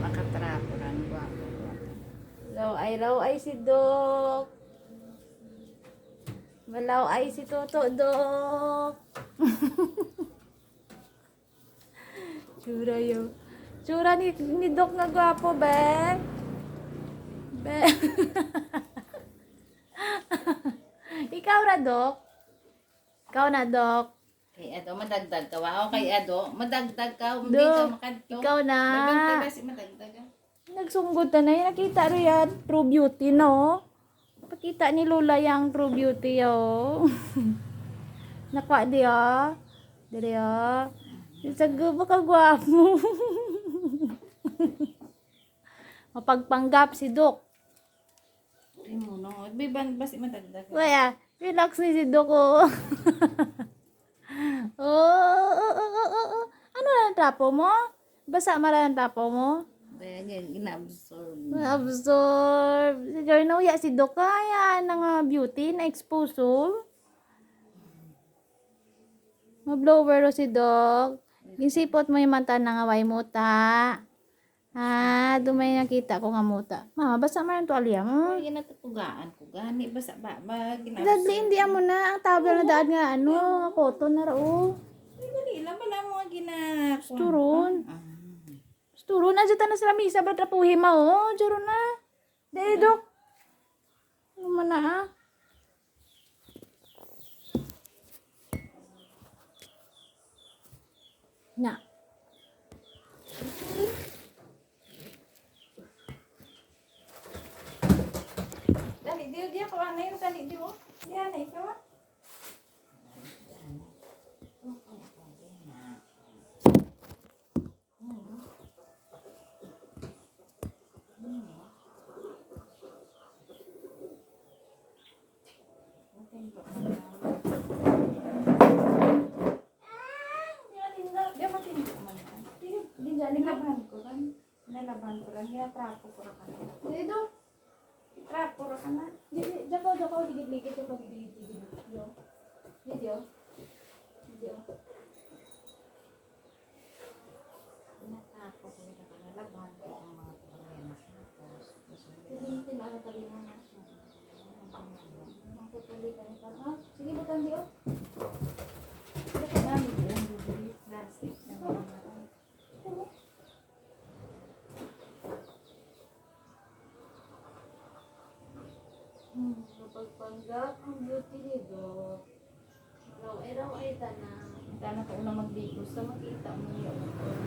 Makatrapo lang. Guwapo. Raw ay si Dok. Malaw ay si Toto Dok. Tsura yun. Tsura ni Dok nga gwapo, be. Be. Ikaw na, Dok. Ikaw na, Dok. Kay Ado, madagdag ka. Wow, kay Ado, madagdag ka. Hindi Dok, ka makadto. ikaw na. May 20 basi madagdag ka. Nagsunggot na yun. Nakita rin yan. True beauty, no? Pakita ni Lola yung true beauty, oh. Nakwa di, oh. Dili, oh. Sago ba ka gwapo? Mapagpanggap si Dok. Ay mo, no. May basi madagdag ka. Waya, relax ni si Dok, oh. Oh. Ano na ang tapo mo? Basa mara ang tapo mo? Kaya yan, ina-absorb. Absorb. Siguro na uya si Dok kaya ng beauty na exposure. Mablower si Dok. Ginsipot mo yung mata ng away muta. Ha, dumay nakita ko nga muta. Mama, basa man ang tuwalya mo. Ay, ginatutugaan ko. Gani, basa ba? Dadli, hindi mo na. Ang tabla na daan nga, ano, cotton na rao. Ay, gani, wala mo nga Turon. Turon na dyan na sa lamisa. Ba't rapuhin mo, oh. Diyan na. Dahil, Dok. Ano man na, ha? Na. Dali, di ako ano yung dali, di mo? Di ano, ikaw ah. Nilaban ko lang. Trapo ko lang. Dito. Trapo ko ka na. Jakaw, digit-ligit. Video. Natrapo ko lang. Nalaban ko ang mga problema. Sige, butang di, oh. Plastic na Napagpanggap ang beauty nito. Raw ay tanang. Tana ko unang magbigos sa makita mo yun.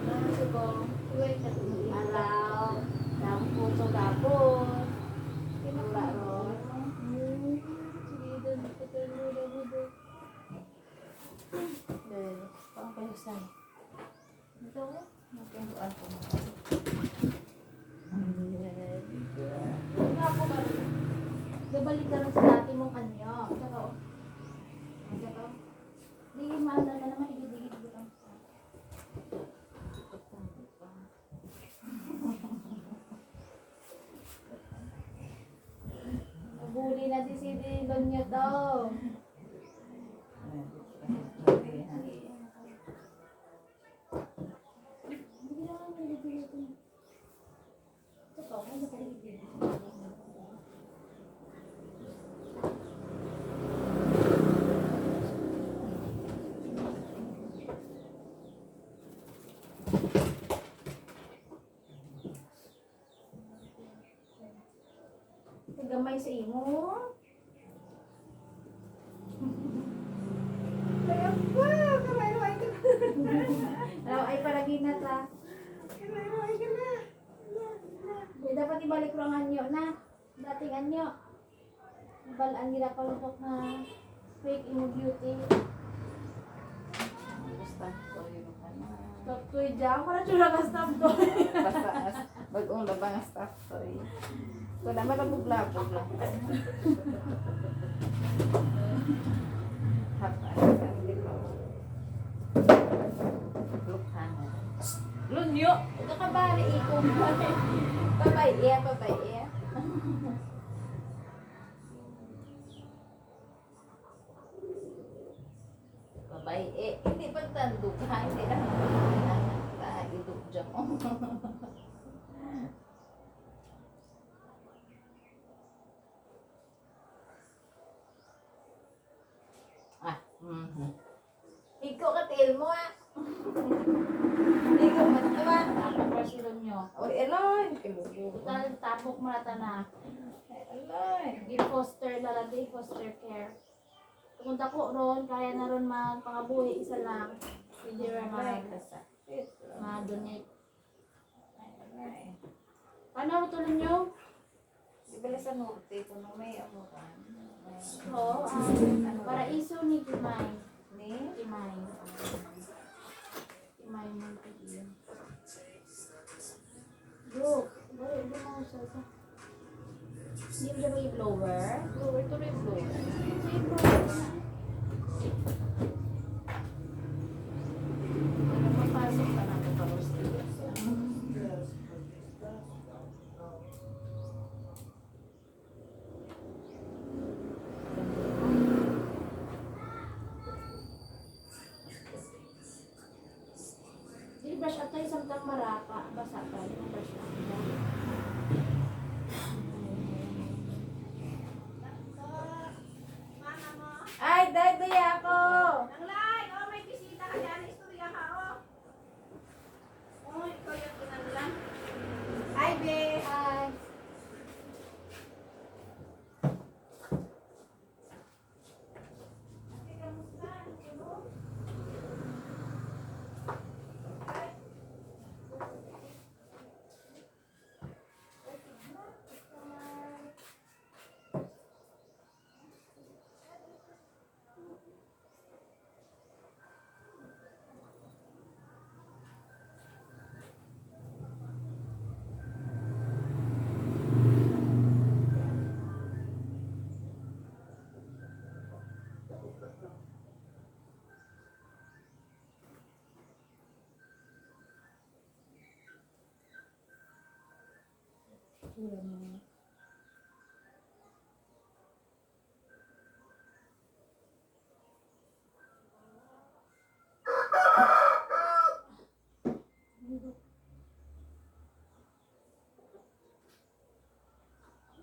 Nasubong. Tuway ka tumuli. Araw. Dampo sa tapos. Kinula ron. Sige, doon. Patulula mo doon. Pang payusan. Ito ko. Magkanduan ko mo. Nga po ba? Gabalik ka rin sa dati mong anyo. Saka, oh. Saka, di maanda na naman. Igid-igid ko lang. Nabuli na si Sidi Donya daw. Gamay sa imo. Kaya pa, kamay ka. Raw ay paraginat la. Kamay ka na. Dapat ibalik ko ang anyo na. Dating anyo. Balaan nila palusok na fake imo beauty. Stop ko yun. Stop to jam. Para tsura ka stop to. Basta bagong labang stop ko yun. Wala malabog-labog lang. Lunyo! Kakabari ikong. Babay iya. Babay hindi pagtandog ha, hindi lang. Idog dyan. Ah, Ikaw ka tail mo ah. Ikaw man naman. Tapos pasilon nyo. Oy, Eloy. Kilugo. Total, tapok mo na na. Eloy. Gi-foster lalaki, foster care. Pumunta ko ron, kaya na ron magpangabuhi, isa lang. Hindi rin Eloy, kasakit. ma-donate. Eloy. Paano mo tulong nyo? Di ba sa norte, kung may ano ka? Oo, para iso ni Kimay. Ni? Kimay. Kimay mo yun. Bro, bro, mo sa sa. Hindi mo siya mag-blower? Blower, tuloy blower. Sige, blower na. Mapasok ka na ito pa Di brush up tayo samtang maraka. Basa pa. Di mo brush up. Ay, day ako! Nanglay, oh, may bisita ka dyan. Istorya ka, oh. Oh, ikaw yung pinanglan. Ay, be. Hi.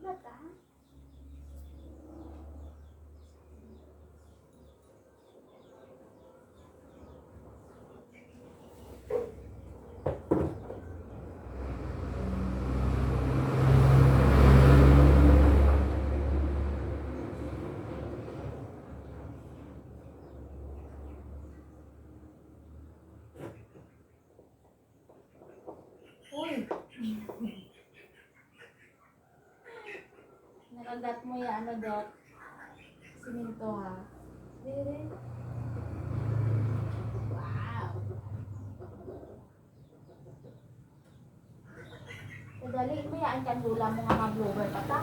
Bata? Uy! Nakagat mo ya ano dot? Siminto ha? Dire. Wow! Kadali mo yan kan dula mo nga mag-blower pa ta.